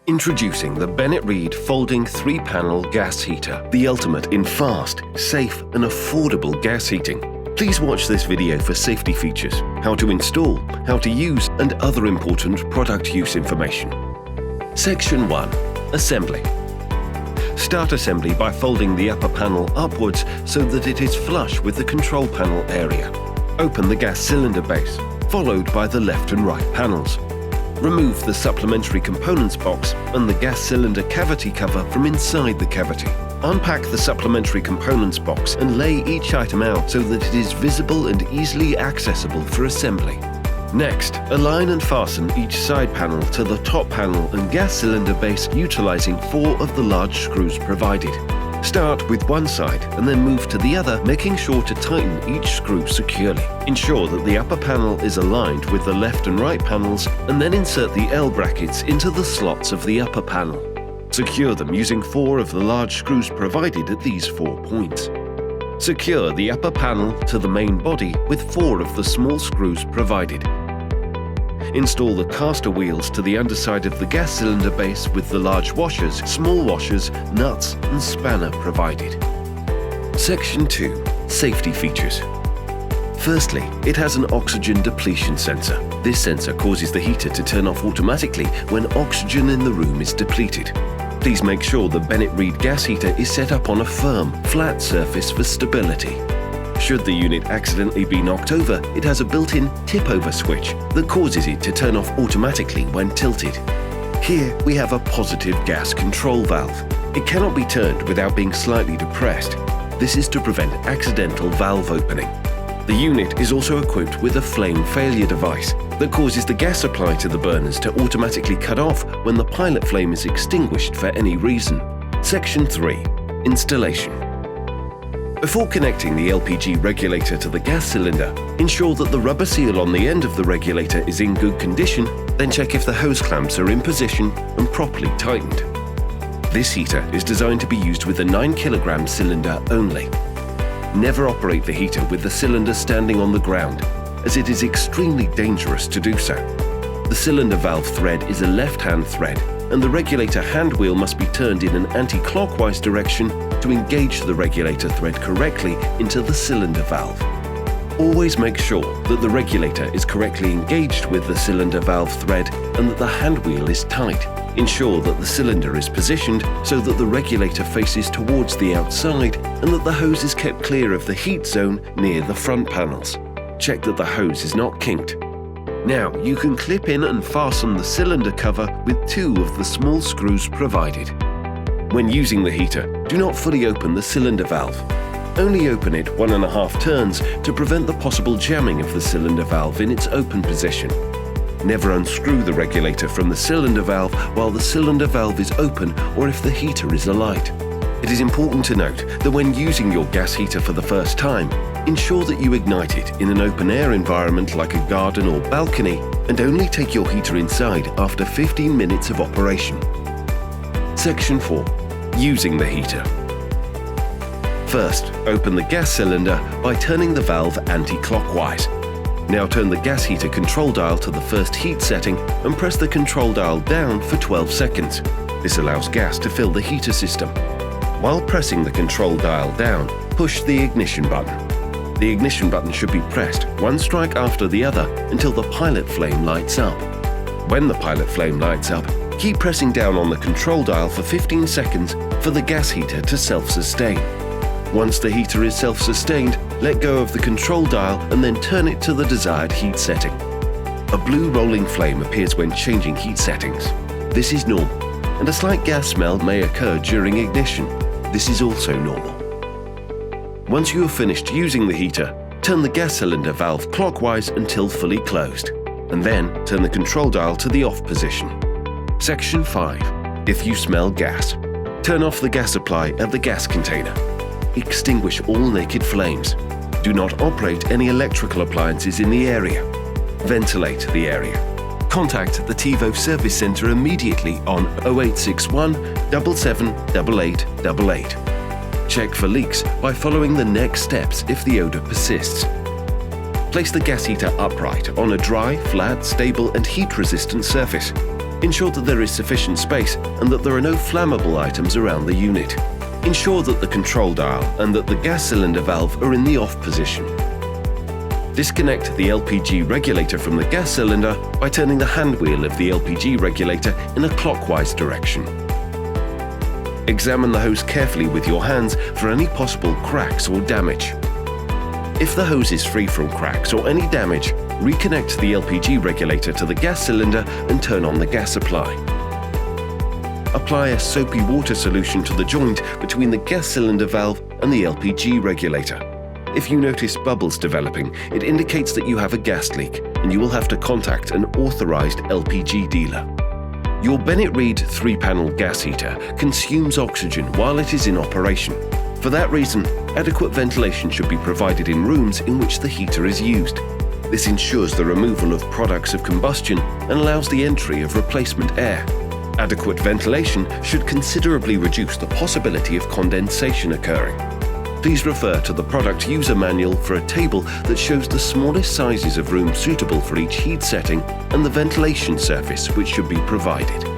Introducing the Bennett Reed folding 3-panel gas heater, the ultimate in fast, safe and affordable gas heating. Please watch this video for safety features, how to install, how to use and other important product use information. Section 1. Assembly. Start assembly by folding the upper panel upwards so that it is flush with the control panel area. Open the gas cylinder base, followed by the left and right panels. Remove the supplementary components box and the gas cylinder cavity cover from inside the cavity. Unpack the supplementary components box and lay each item out so that it is visible and easily accessible for assembly. Next, align and fasten each side panel to the top panel and gas cylinder base utilizing 4 of the large screws provided. Start with one side and then move to the other, making sure to tighten each screw securely. Ensure that the upper panel is aligned with the left and right panels and then insert the L brackets into the slots of the upper panel. Secure them using 4 of the large screws provided at these 4 points. Secure the upper panel to the main body with 4 of the small screws provided. Install the caster wheels to the underside of the gas cylinder base with the large washers, small washers, nuts and spanner provided. Section 2. Safety features. Firstly, it has an oxygen depletion sensor. This sensor causes the heater to turn off automatically when oxygen in the room is depleted. Please make sure the Bennett Reed gas heater is set up on a firm, flat surface for stability. Should the unit accidentally be knocked over, it has a built-in tip-over switch that causes it to turn off automatically when tilted. Here we have a positive gas control valve. It cannot be turned without being slightly depressed. This is to prevent accidental valve opening. The unit is also equipped with a flame failure device that causes the gas supply to the burners to automatically cut off when the pilot flame is extinguished for any reason. Section 3. Installation. Before connecting the LPG regulator to the gas cylinder, ensure that the rubber seal on the end of the regulator is in good condition, then check if the hose clamps are in position and properly tightened. This heater is designed to be used with a 9 kg cylinder only. Never operate the heater with the cylinder standing on the ground, as it is extremely dangerous to do so. The cylinder valve thread is a left-hand thread, and the regulator hand wheel must be turned in an anti-clockwise direction to engage the regulator thread correctly into the cylinder valve. Always make sure that the regulator is correctly engaged with the cylinder valve thread and that the hand wheel is tight. Ensure that the cylinder is positioned so that the regulator faces towards the outside and that the hose is kept clear of the heat zone near the front panels. Check that the hose is not kinked. Now you can clip in and fasten the cylinder cover with 2 of the small screws provided. When using the heater, do not fully open the cylinder valve. Only open it 1.5 turns to prevent the possible jamming of the cylinder valve in its open position. Never unscrew the regulator from the cylinder valve while the cylinder valve is open or if the heater is alight. It is important to note that when using your gas heater for the first time, ensure that you ignite it in an open-air environment like a garden or balcony and only take your heater inside after 15 minutes of operation. Section 4. Using the heater. First, open the gas cylinder by turning the valve anti-clockwise. Now turn the gas heater control dial to the first heat setting and press the control dial down for 12 seconds. This allows gas to fill the heater system. While pressing the control dial down, push the ignition button. The ignition button should be pressed one strike after the other until the pilot flame lights up. When the pilot flame lights up, keep pressing down on the control dial for 15 seconds for the gas heater to self-sustain. Once the heater is self-sustained, let go of the control dial and then turn it to the desired heat setting. A blue rolling flame appears when changing heat settings. This is normal, and a slight gas smell may occur during ignition. This is also normal. Once you have finished using the heater, turn the gas cylinder valve clockwise until fully closed, and then turn the control dial to the off position. Section 5. If you smell gas, turn off the gas supply at the gas container. Extinguish all naked flames. Do not operate any electrical appliances in the area. Ventilate the area. Contact the TiVo Service Centre immediately on 0861 77 8888. Check for leaks by following the next steps if the odour persists. Place the gas heater upright on a dry, flat, stable and heat-resistant surface. Ensure that there is sufficient space and that there are no flammable items around the unit. Ensure that the control dial and that the gas cylinder valve are in the off position. Disconnect the LPG regulator from the gas cylinder by turning the hand wheel of the LPG regulator in a clockwise direction. Examine the hose carefully with your hands for any possible cracks or damage. If the hose is free from cracks or any damage, reconnect the LPG regulator to the gas cylinder and turn on the gas supply. Apply a soapy water solution to the joint between the gas cylinder valve and the LPG regulator. If you notice bubbles developing, it indicates that you have a gas leak and you will have to contact an authorized LPG dealer. Your Bennett Read 3-panel gas heater consumes oxygen while it is in operation. For that reason, adequate ventilation should be provided in rooms in which the heater is used. This ensures the removal of products of combustion and allows the entry of replacement air. Adequate ventilation should considerably reduce the possibility of condensation occurring. Please refer to the product user manual for a table that shows the smallest sizes of rooms suitable for each heat setting and the ventilation surface which should be provided.